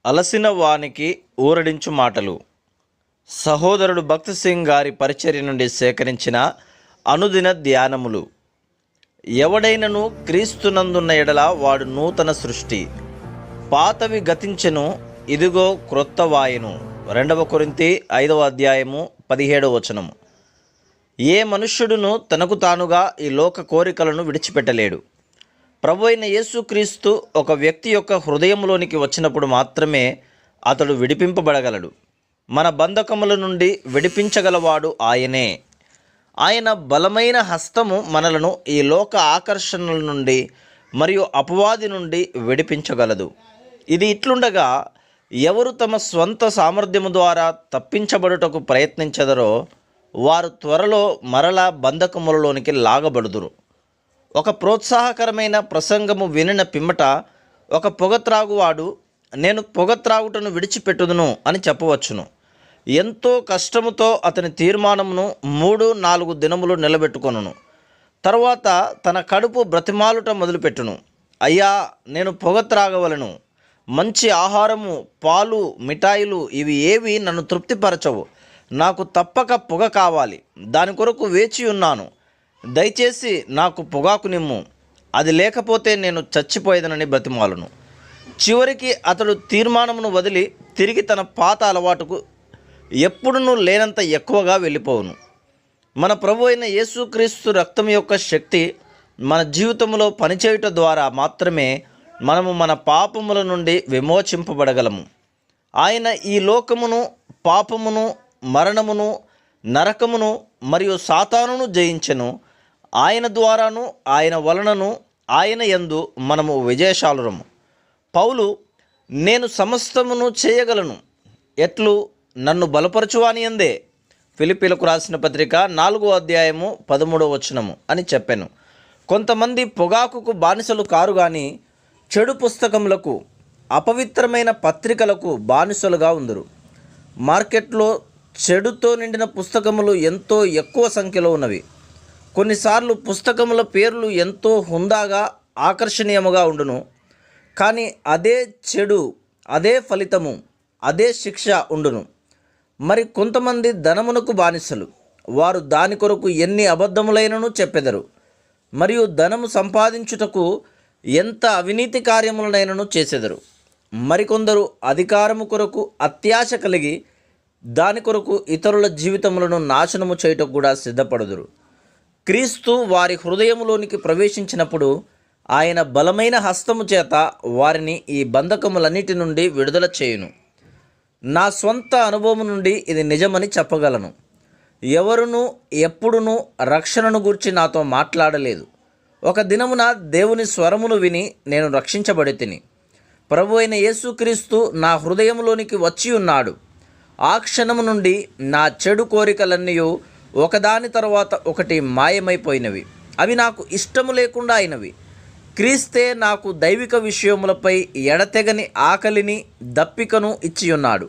అలసిన వానికి ఊరడించు మాటలు. సహోదరుడు భక్త్ సింగ్ గారి పరిచర్య నుండి సేకరించిన అనుదిన ధ్యానములు. ఎవడైనను క్రీస్తునందున్న ఎడల వాడు నూతన సృష్టి, పాతవి గతించెను, ఇదిగో క్రొత్త వాయెను. 2 కొరింథీ 5వ అధ్యాయము 17వ వచనము. ఏ మనుష్యుడును తనకు తానుగా ఈ లోక కోరికలను విడిచిపెట్టలేడు. ప్రభు అయిన యేసుక్రీస్తు ఒక వ్యక్తి యొక్క హృదయంలోనికి వచ్చినప్పుడు మాత్రమే అతడు విడిపింపబడగలడు. మన బంధకముల నుండి విడిపించగలవాడు ఆయనే. ఆయన బలమైన హస్తము మనలను ఈ లోక ఆకర్షణల నుండి మరియు అపవాది నుండి విడిపించగలదు. ఇది ఇట్లుండగా, ఎవరు తమ స్వంత సామర్థ్యము ద్వారా తప్పించబడుటకు ప్రయత్నించెదరో వారు త్వరలో మరలా బంధకములలోనికి లాగబడుదురు. ఒక ప్రోత్సాహకరమైన ప్రసంగము వినిన పిమ్మట ఒక పొగ త్రాగువాడు, నేను పొగ త్రాగుటను విడిచిపెట్టుదును అని చెప్పవచ్చును. ఎంతో కష్టముతో అతని తీర్మానమును 3-4 దినములు నిలబెట్టుకొనును. తరువాత తన కడుపు బ్రతిమాలుట మొదలుపెట్టును. అయ్యా, నేను పొగ త్రాగవలను. మంచి ఆహారము, పాలు, మిఠాయిలు ఇవి ఏవి నన్ను తృప్తిపరచవు. నాకు తప్పక పొగ కావాలి. దాని కొరకు వేచి ఉన్నాను. దయచేసి నాకు పొగాకు నిమ్ము. అది లేకపోతే నేను చచ్చిపోయేదనని బ్రతిమాలును. చివరికి అతడు తీర్మానమును వదిలి తిరిగి తన పాత అలవాటుకు ఎప్పుడునూ లేనంత ఎక్కువగా వెళ్ళిపోవును. మన ప్రభు అయిన యేసుక్రీస్తు రక్తం యొక్క శక్తి మన జీవితంలో పనిచేయుట ద్వారా మాత్రమే మనము మన పాపముల నుండి విమోచింపబడగలము. ఆయన ఈ లోకమును, పాపమును, మరణమును, నరకమును మరియు సాతానును జయించెను. ఆయన ద్వారాను ఆయన వలనను ఆయన యందు మనము విజయశాలురము. పౌలు, నేను సమస్తమును చేయగలను ఎట్లు నన్ను బలపరచువాని యందే, ఫిలిప్పీలకు రాసిన పత్రిక 4వ అధ్యాయము 13వ వచనము అని చెప్పాను. కొంతమంది పొగాకుకు బానిసలు కారు గాని చెడు పుస్తకములకు, అపవిత్రమైన పత్రికలకు బానిసలుగా ఉందరు. మార్కెట్లో చెడుతో నిండిన పుస్తకములు ఎంతో ఎక్కువ సంఖ్యలో ఉన్నవి. కొన్నిసార్లు పుస్తకముల పేర్లు ఎంతో హుందాగా, ఆకర్షణీయముగా ఉండును. కానీ అదే చెడు, అదే ఫలితము, అదే శిక్ష ఉండును. మరి కొంతమంది ధనమునకు బానిసలు. వారు దాని కొరకు ఎన్ని అబద్ధములైనను చెప్పెదరు. మరియు ధనము సంపాదించుటకు ఎంత అవినీతి కార్యములనైనను చేసెదరు. మరికొందరు అధికారము కొరకు అత్యాశ కలిగి దాని కొరకు ఇతరుల జీవితములను నాశనము చేయుటకు కూడా సిద్ధపడుదురు. క్రీస్తు వారి హృదయములోనికి ప్రవేశించినప్పుడు ఆయన బలమైన హస్తము చేత వారిని ఈ బంధకములన్నిటి నుండి విడుదల చేయును. నా స్వంత అనుభవం నుండి ఇది నిజమని చెప్పగలను. ఎవరునూ ఎప్పుడునూ రక్షణను గూర్చి నాతో మాట్లాడలేదు. ఒక దినమున దేవుని స్వరమును విని నేను రక్షించబడి తిని. ప్రభు అయిన యేసుక్రీస్తు నా హృదయంలోనికి వచ్చి ఉన్నాడు. ఆ క్షణము నుండి నా చెడు కోరికలన్నీ ఒకదాని తర్వాత ఒకటి మాయమైపోయినవి. అవి నాకు ఇష్టము లేకుండా అయినవి. క్రీస్తే నాకు దైవిక విషయములపై ఎడతెగని ఆకలిని, దప్పికను ఇచ్చియున్నాడు.